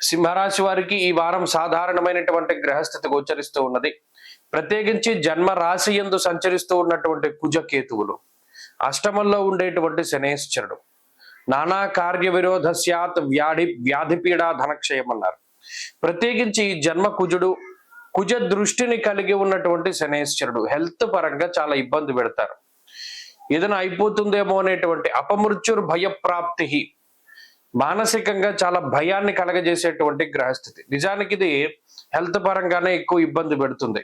సింహరాశి వారికి ఈ వారం సాధారణమైనటువంటి గ్రహస్థితి గోచరిస్తూ ఉన్నది. ప్రత్యేకించి జన్మ రాశి యందు సంచరిస్తూ ఉన్నటువంటి కుజకేతువులు, అష్టమంలో ఉండేటువంటి శనేశ్వరుడు, నానా కార్య విరోధ స్యాత్ వ్యాధిపీడా ధనక్షయం అన్నారు. ప్రత్యేకించి ఈ జన్మ కుజుడు, కుజ దృష్టిని కలిగి ఉన్నటువంటి శనేశ్వరుడు హెల్త్ పరంగా చాలా ఇబ్బంది పెడతారు. ఏదైనా అయిపోతుందేమో అనేటువంటి అపమృత్యుర్ భయప్రాప్తి, మానసికంగా చాలా భయాన్ని కలగజేసేటువంటి గ్రహస్థితి. నిజానికి ఇది హెల్త్ పరంగానే ఎక్కువ ఇబ్బంది పెడుతుంది.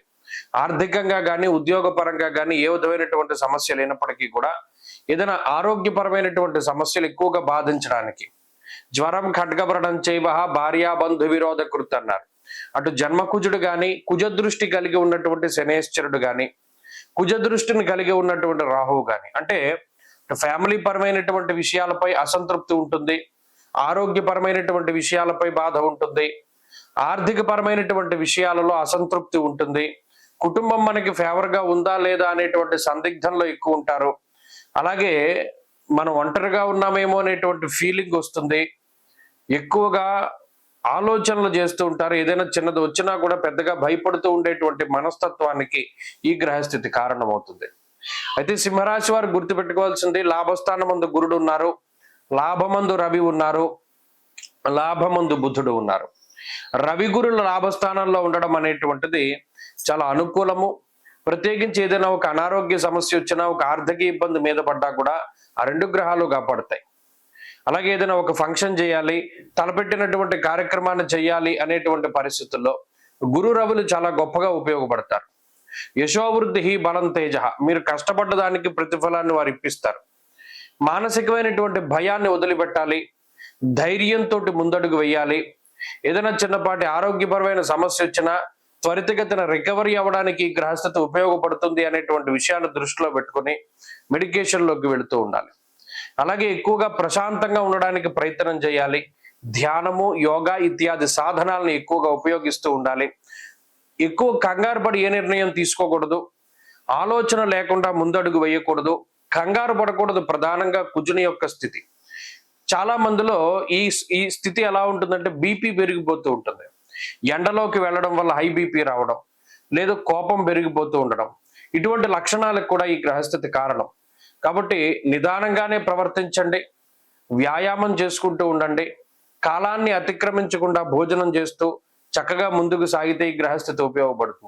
ఆర్థికంగా కానీ ఉద్యోగ పరంగా కానీ ఏ విధమైనటువంటి సమస్య లేనప్పటికీ కూడా ఏదైనా ఆరోగ్యపరమైనటువంటి సమస్యలు ఎక్కువగా బాధించడానికి, జ్వరం ఖడ్గభరణం చైవ భార్యాబంధు విరోధ కృత్ అన్నారు. అటు జన్మకుజుడు కానీ, కుజ దృష్టి కలిగి ఉన్నటువంటి శనేశ్వరుడు కానీ, కుజ దృష్టిని కలిగి ఉన్నటువంటి రాహువు కానీ, అంటే ఫ్యామిలీ పరమైనటువంటి విషయాలపై అసంతృప్తి ఉంటుంది, ఆరోగ్యపరమైనటువంటి విషయాలపై బాధ ఉంటుంది, ఆర్థిక పరమైనటువంటి విషయాలలో అసంతృప్తి ఉంటుంది, కుటుంబం మనకి ఫేవర్గా ఉందా లేదా అనేటువంటి సందిగ్ధంలో ఎక్కువ ఉంటారు. అలాగే మనం ఒంటరిగా ఉన్నామేమో అనేటువంటి ఫీలింగ్ వస్తుంది. ఎక్కువగా ఆలోచనలు చేస్తూ ఉంటారు. ఏదైనా చిన్నది వచ్చినా కూడా పెద్దగా భయపడుతూ ఉండేటువంటి మనస్తత్వానికి ఈ గ్రహస్థితి కారణమవుతుంది. అయితే సింహరాశి వారు గుర్తుపెట్టుకోవాల్సింది, లాభస్థానమందు గురుడు ఉన్నారు, లాభమందు రవి ఉన్నారు, లాభమందు బుధుడు ఉన్నారు. రవి గురుల లాభస్థానంలో ఉండడం అనేటువంటిది చాలా అనుకూలము. ప్రత్యేకించి ఏదైనా ఒక అనారోగ్య సమస్య వచ్చినా, ఒక ఆర్థిక ఇబ్బంది మీద పడ్డా కూడా ఆ రెండు గ్రహాలు కాపాడుతాయి. అలాగే ఏదైనా ఒక ఫంక్షన్ చేయాలి, తలపెట్టినటువంటి కార్యక్రమాన్ని చేయాలి అనేటువంటి పరిస్థితుల్లో గురు రవులు చాలా గొప్పగా ఉపయోగపడతారు. యశోవృద్ధి బలం తేజ, మీరు కష్టపడ్డ దానికి ప్రతిఫలాన్ని వారు ఇప్పిస్తారు. మానసికమైనటువంటి భయాన్ని వదిలిపెట్టాలి, ధైర్యంతో ముందడుగు వేయాలి. ఏదైనా చిన్నపాటి ఆరోగ్యపరమైన సమస్య వచ్చినా త్వరితగతిన రికవరీ అవ్వడానికి ఈ గ్రహస్థితి ఉపయోగపడుతుంది అనేటువంటి విషయాన్ని దృష్టిలో పెట్టుకుని మెడికేషన్లోకి వెళుతూ ఉండాలి. అలాగే ఎక్కువగా ప్రశాంతంగా ఉండడానికి ప్రయత్నం చేయాలి. ధ్యానము, యోగా ఇత్యాది సాధనాలను ఎక్కువగా ఉపయోగిస్తూ ఉండాలి. ఎక్కువ కంగారు పడి ఏ నిర్ణయం తీసుకోకూడదు, ఆలోచన లేకుండా ముందడుగు వేయకూడదు, కంగారు పడకూడదు. ప్రధానంగా కుజుని యొక్క స్థితి చాలా మందిలో ఈ స్థితి ఎలా ఉంటుందంటే బీపీ పెరిగిపోతూ ఉంటుంది. ఎండలోకి వెళ్ళడం వల్ల హై బీపీ రావడం, లేదు కోపం పెరిగిపోతూ ఉండడం, ఇటువంటి లక్షణాలకు కూడా ఈ గ్రహస్థితి కారణం. కాబట్టి నిదానంగానే ప్రవర్తించండి, వ్యాయామం చేసుకుంటూ ఉండండి, కాలాన్ని అతిక్రమించకుండా భోజనం చేస్తూ చక్కగా ముందుకు సాగితే ఈ గ్రహస్థితి ఉపయోగపడుతుంది.